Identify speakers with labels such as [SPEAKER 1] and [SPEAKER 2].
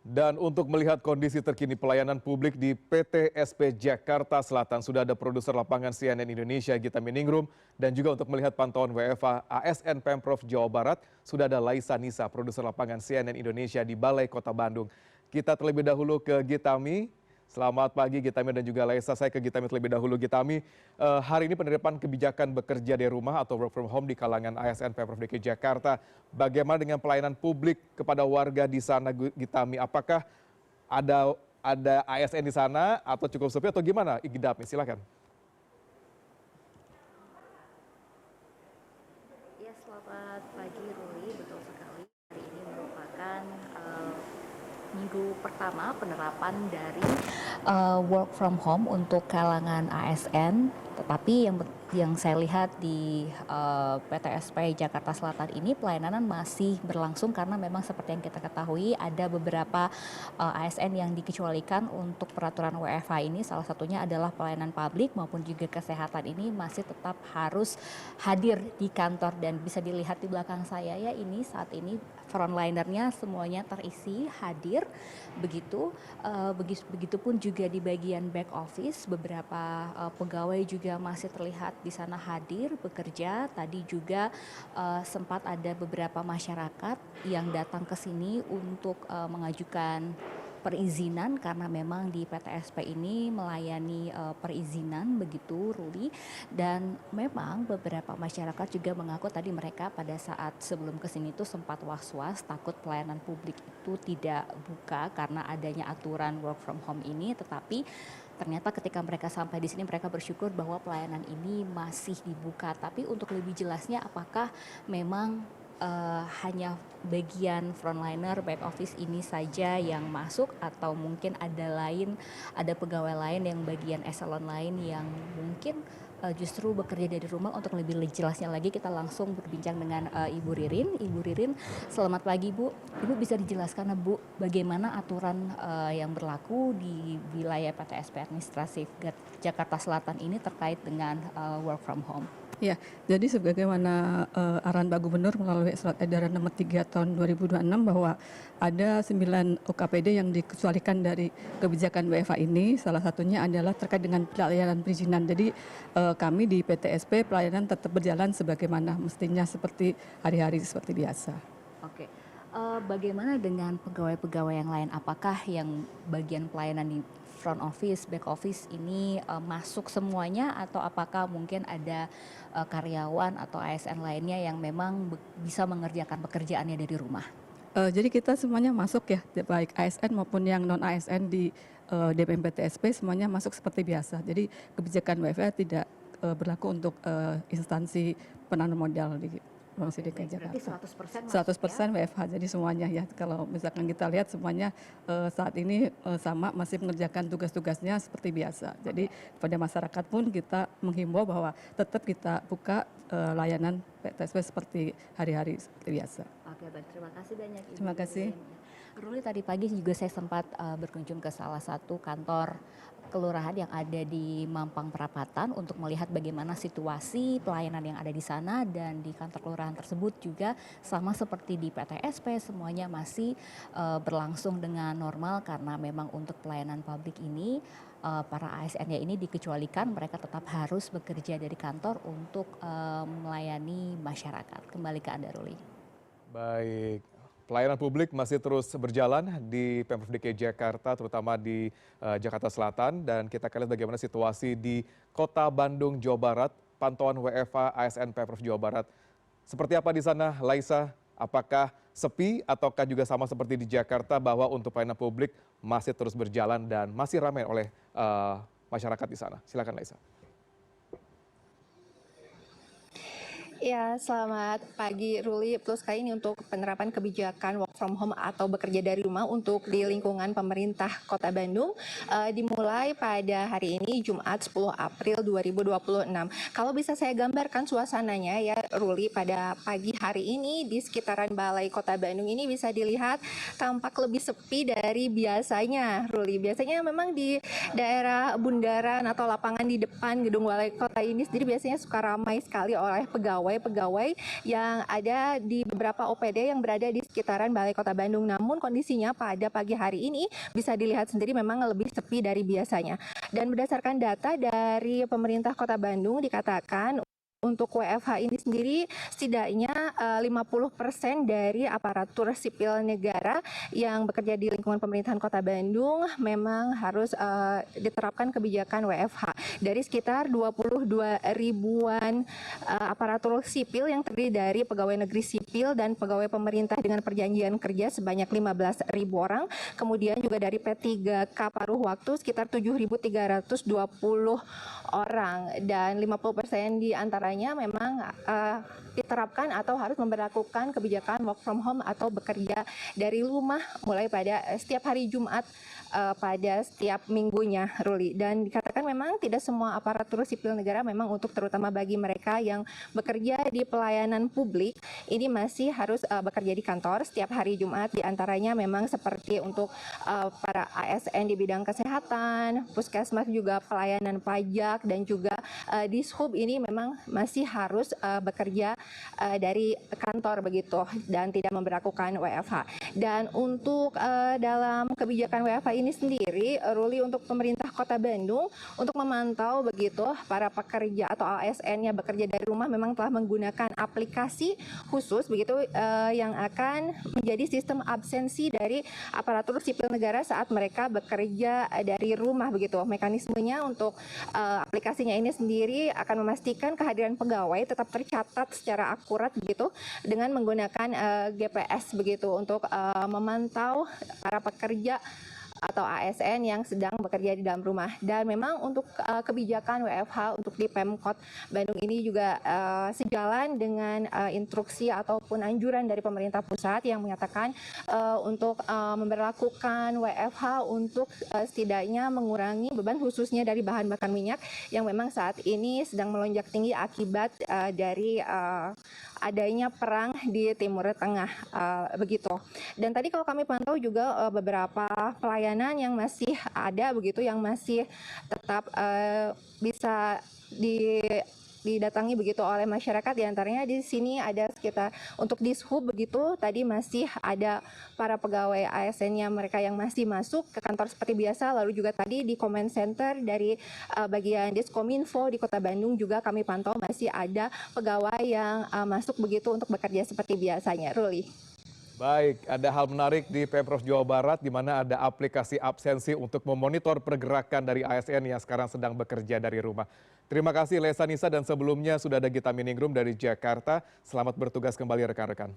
[SPEAKER 1] Dan untuk melihat kondisi terkini pelayanan publik di PT SP Jakarta Selatan, sudah ada produser lapangan CNN Indonesia Gita Miningrum, dan juga untuk melihat pantauan WFA ASN Pemprov Jawa Barat, sudah ada Laisa Nisa, produser lapangan CNN Indonesia di Balai Kota Bandung. Kita terlebih dahulu ke Gitami. Selamat pagi Gitami dan juga Laisa. Saya ke Gitami terlebih dahulu. Gitami, hari ini penerapan kebijakan bekerja dari rumah atau work from home di kalangan ASN Pemprov DKI Jakarta. Bagaimana dengan pelayanan publik kepada warga di sana, Gitami? Apakah ada ASN di sana atau cukup sepi atau gimana, Gitami? Silakan.
[SPEAKER 2] Ya, selamat pagi Ruli, betul sekali. Hari ini merupakan minggu pertama penerapan dari work from home untuk kalangan ASN. Tetapi yang saya lihat di PTSP Jakarta Selatan ini pelayanan masih berlangsung karena memang seperti yang kita ketahui ada beberapa ASN yang dikecualikan untuk peraturan WFH ini. Salah satunya adalah pelayanan publik maupun juga kesehatan ini masih tetap harus hadir di kantor, dan bisa dilihat di belakang saya ya, ini saat ini frontlinernya semuanya terisi hadir begitu. Begitupun juga di bagian back office beberapa pegawai juga masih terlihat di sana hadir bekerja. Tadi juga sempat ada beberapa masyarakat yang datang ke sini untuk mengajukan perizinan karena memang di PTSP ini melayani perizinan begitu Ruli, dan memang beberapa masyarakat juga mengaku tadi mereka pada saat sebelum kesini itu sempat was-was takut pelayanan publik itu tidak buka karena adanya aturan work from home ini, tetapi ternyata ketika mereka sampai di sini mereka bersyukur bahwa pelayanan ini masih dibuka. Tapi untuk lebih jelasnya apakah memang hanya bagian frontliner back office ini saja yang masuk atau mungkin ada pegawai lain yang bagian eselon lain yang mungkin justru bekerja dari rumah. Untuk lebih jelasnya lagi kita langsung berbincang dengan Ibu Ririn. Ibu Ririn, selamat pagi Bu. Ibu bisa dijelaskan Bu bagaimana aturan yang berlaku di wilayah PTSP Administratif Jakarta Selatan ini terkait dengan work from home?
[SPEAKER 3] Ya, jadi sebagaimana arahan Pak Gubernur melalui Surat Edaran Nomor 3 Tahun 2026 bahwa ada 9 UKPD yang dikecualikan dari kebijakan WFH ini, salah satunya adalah terkait dengan pelayanan perizinan. Jadi kami di PTSP pelayanan tetap berjalan sebagaimana mestinya seperti hari-hari seperti biasa.
[SPEAKER 2] Oke. Bagaimana dengan pegawai-pegawai yang lain? Apakah yang bagian pelayanan di front office, back office ini masuk semuanya, atau apakah mungkin ada karyawan atau ASN lainnya yang memang bisa mengerjakan pekerjaannya dari rumah?
[SPEAKER 3] Jadi kita semuanya masuk ya, baik ASN maupun yang non ASN di DPM PTSP semuanya masuk seperti biasa. Jadi kebijakan WFH tidak berlaku untuk instansi penanam modal di Provinsi DKI Jakarta.
[SPEAKER 2] Berarti 100%
[SPEAKER 3] 100% WFH, jadi semuanya ya. Kalau misalkan kita lihat semuanya saat ini sama masih mengerjakan tugas-tugasnya seperti biasa. Jadi pada masyarakat pun kita menghimbau bahwa tetap kita buka layanan PTSP seperti hari-hari seperti biasa.
[SPEAKER 2] Oke, baik. Terima kasih banyak Ibu.
[SPEAKER 3] Terima kasih.
[SPEAKER 2] Ruli, tadi pagi juga saya sempat berkunjung ke salah satu kantor kelurahan yang ada di Mampang Perapatan untuk melihat bagaimana situasi pelayanan yang ada di sana, dan di kantor kelurahan tersebut juga sama seperti di PTSP semuanya masih berlangsung dengan normal karena memang untuk pelayanan publik ini para ASN-nya ini dikecualikan, mereka tetap harus bekerja dari kantor untuk melayani masyarakat. Kembali ke Anda Ruli.
[SPEAKER 1] Baik. Pelayanan publik masih terus berjalan di Pemprov DKI Jakarta, terutama di Jakarta Selatan. Dan kita akan lihat bagaimana situasi di Kota Bandung, Jawa Barat. Pantauan WFH ASN Pemprov Jawa Barat. Seperti apa di sana, Laisa? Apakah sepi ataukah juga sama seperti di Jakarta bahwa untuk pelayanan publik masih terus berjalan dan masih ramai oleh masyarakat di sana? Silakan Laisa.
[SPEAKER 4] Ya, selamat pagi Ruli. Betul sekali ini untuk penerapan kebijakan work from home atau bekerja dari rumah untuk di lingkungan pemerintah Kota Bandung dimulai pada hari ini Jumat 10 April 2026. Kalau bisa saya gambarkan suasananya ya Ruli, pada pagi hari ini di sekitaran Balai Kota Bandung ini bisa dilihat tampak lebih sepi dari biasanya Ruli. Biasanya memang di daerah bundaran atau lapangan di depan gedung Balai Kota ini sendiri biasanya suka ramai sekali oleh pegawai pegawai-pegawai yang ada di beberapa OPD yang berada di sekitaran Balai Kota Bandung. Namun kondisinya pada pagi hari ini bisa dilihat sendiri memang lebih sepi dari biasanya. Dan berdasarkan data dari pemerintah Kota Bandung dikatakan untuk WFH ini sendiri setidaknya 50% dari aparatur sipil negara yang bekerja di lingkungan pemerintahan Kota Bandung memang harus diterapkan kebijakan WFH. Dari sekitar 22 ribuan aparatur sipil yang terdiri dari pegawai negeri sipil dan pegawai pemerintah dengan perjanjian kerja sebanyak 15 ribu orang. Kemudian juga dari P3K paruh waktu sekitar 7.320 orang dan 50% di antaranya memang diterapkan atau harus memberlakukan kebijakan work from home atau bekerja dari rumah mulai pada setiap hari Jumat pada setiap minggunya, Ruli. Dan dikatakan memang tidak semua aparatur sipil negara memang untuk terutama bagi mereka yang bekerja di pelayanan publik ini masih harus bekerja di kantor setiap hari Jumat. Di antaranya memang seperti untuk para ASN di bidang kesehatan, puskesmas juga pelayanan pajak dan juga Dishub ini memang masih harus bekerja dari kantor begitu dan tidak memberlakukan WFH. Dan untuk dalam kebijakan WFH ini sendiri, Ruli, untuk pemerintah Kota Bandung untuk memantau begitu para pekerja atau ASN-nya bekerja dari rumah memang telah menggunakan aplikasi khusus begitu yang akan menjadi sistem absensi dari aparatur sipil negara saat mereka bekerja dari rumah begitu. Mekanismenya untuk aplikasinya ini sendiri akan memastikan kehadiran pegawai tetap tercatat secara akurat begitu dengan menggunakan GPS begitu untuk memantau para pekerja atau ASN yang sedang bekerja di dalam rumah. Dan memang untuk kebijakan WFH untuk di Pemkot Bandung ini juga sejalan dengan instruksi ataupun anjuran dari pemerintah pusat yang menyatakan untuk memberlakukan WFH untuk setidaknya mengurangi beban khususnya dari bahan bakar minyak yang memang saat ini sedang melonjak tinggi akibat dari adanya perang di Timur Tengah begitu. Dan tadi kalau kami pantau juga beberapa pelayanan yang masih ada begitu yang masih tetap bisa didatangi begitu oleh masyarakat. Di antaranya di sini ada sekitar untuk Dishub begitu tadi masih ada para pegawai ASN-nya mereka yang masih masuk ke kantor seperti biasa. Lalu juga tadi di Comment Center dari bagian Diskominfo di Kota Bandung juga kami pantau masih ada pegawai yang masuk begitu untuk bekerja seperti biasanya. Ruli.
[SPEAKER 1] Baik, ada hal menarik di Pemprov Jawa Barat di mana ada aplikasi absensi untuk memonitor pergerakan dari ASN yang sekarang sedang bekerja dari rumah. Terima kasih Lesa Nisa dan sebelumnya sudah ada Gita Miningrum dari Jakarta. Selamat bertugas kembali rekan-rekan.